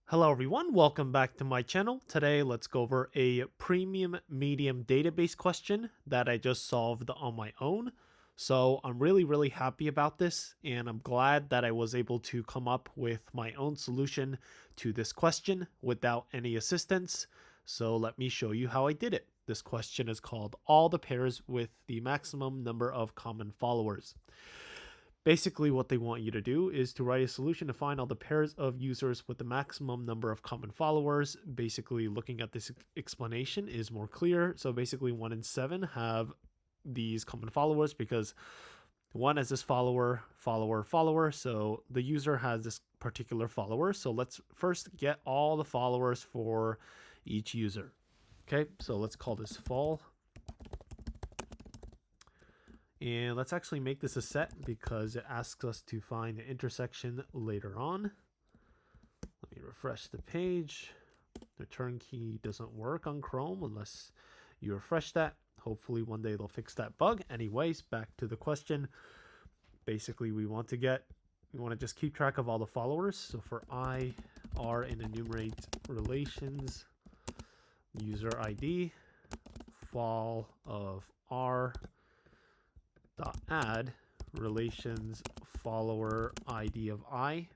Hello everyone, welcome back to my channel. Today let's go over a premium medium database question that I just solved on my own. So I'm really happy about this, and I'm glad that I was able to come up with my own solution to this question without any assistance. So let me show you how I did it. This question is called all the pairs with the maximum number of common followers. Basically, what they want you to do is to write a solution to find all the pairs of users with the maximum number of common followers. Basically, looking at this explanation is more clear. So basically, 1 and 7 have these common followers because 1 has this follower. So the user has this particular follower. So let's first get all the followers for each user. Okay, so let's call this fall. And let's actually make this a set because it asks us to find the intersection later on. Let me refresh the page. The return key doesn't work on Chrome unless you refresh that. Hopefully one day they'll fix that bug. Anyways, back to the question. Basically, we want to just keep track of all the followers. So for I, R, and enumerate relations, user ID, fall of R, dot add relations follower ID of I.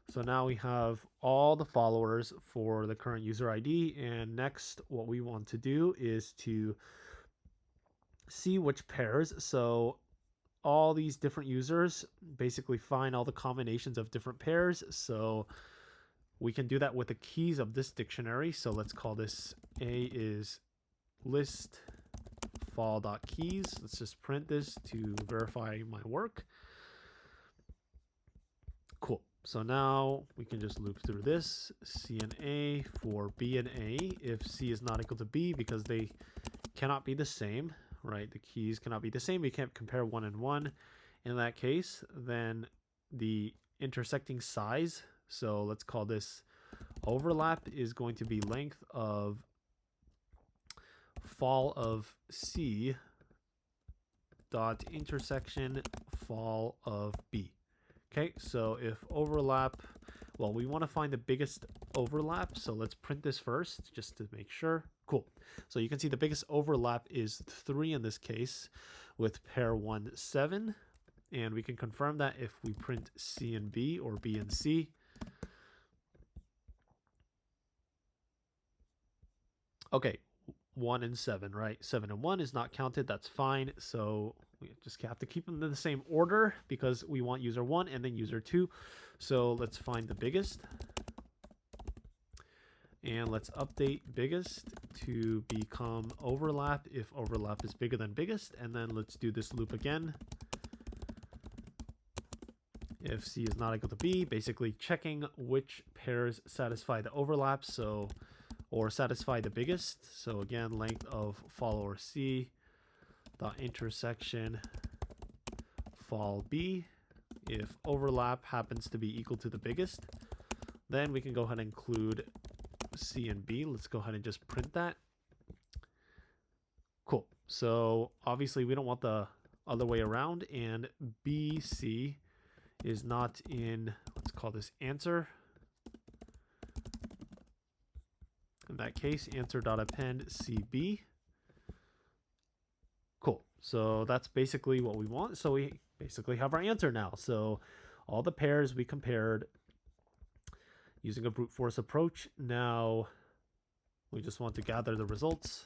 So now we have all the followers for the current user ID, and next what we want to do is to see which pairs. So all these different users, basically find all the combinations of different pairs. So we can do that with the keys of this dictionary. So let's call this A is list fall.keys. Let's just print this to verify my work. Cool. So now we can just loop through this. C and A for B and A if C is not equal to B, because they cannot be the same, right? The keys cannot be the same. We can't compare 1 and 1. In that case, then the intersecting size, so let's call this overlap, is going to be length of fall of C dot intersection fall of B. Okay, so if overlap, well, we want to find the biggest overlap, so let's print this first just to make sure. Cool. So you can see the biggest overlap is 3 in this case with pair 1, 7. And we can confirm that if we print C and B or B and C. Okay, 1 and 7, right? 7 and 1 is not counted. That's fine. So we just have to keep them in the same order because we want user 1 and then user 2. So let's find the biggest. And let's update biggest to become overlap if overlap is bigger than biggest. And then let's do this loop again. If C is not equal to B, basically checking which pairs satisfy the overlap. So or satisfy the biggest. So again, length of follower C dot intersection fall B. If overlap happens to be equal to the biggest, then we can go ahead and include C and B. Let's go ahead and just print that. Cool. So obviously we don't want the other way around, and BC is not in, let's call this answer. In that case, answer.append CB. Cool. So that's basically what we want. So we basically have our answer now. So all the pairs we compared using a brute force approach. Now we just want to gather the results.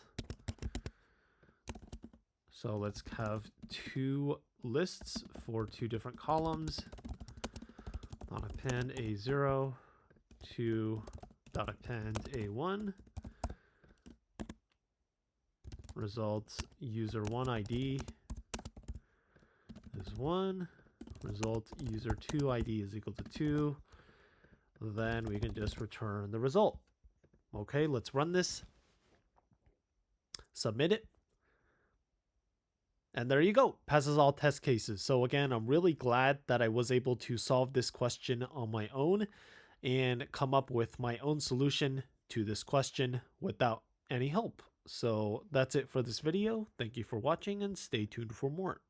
So let's have 2 lists for 2 different columns. On append A0 to append A1. Results user 1 ID is 1. Result user 2 ID is equal to 2. Then we can just return the result. Okay, let's run this. Submit it. And there you go, passes all test cases. So again, I'm really glad that I was able to solve this question on my own and come up with my own solution to this question without any help. So that's it for this video. Thank you for watching and stay tuned for more.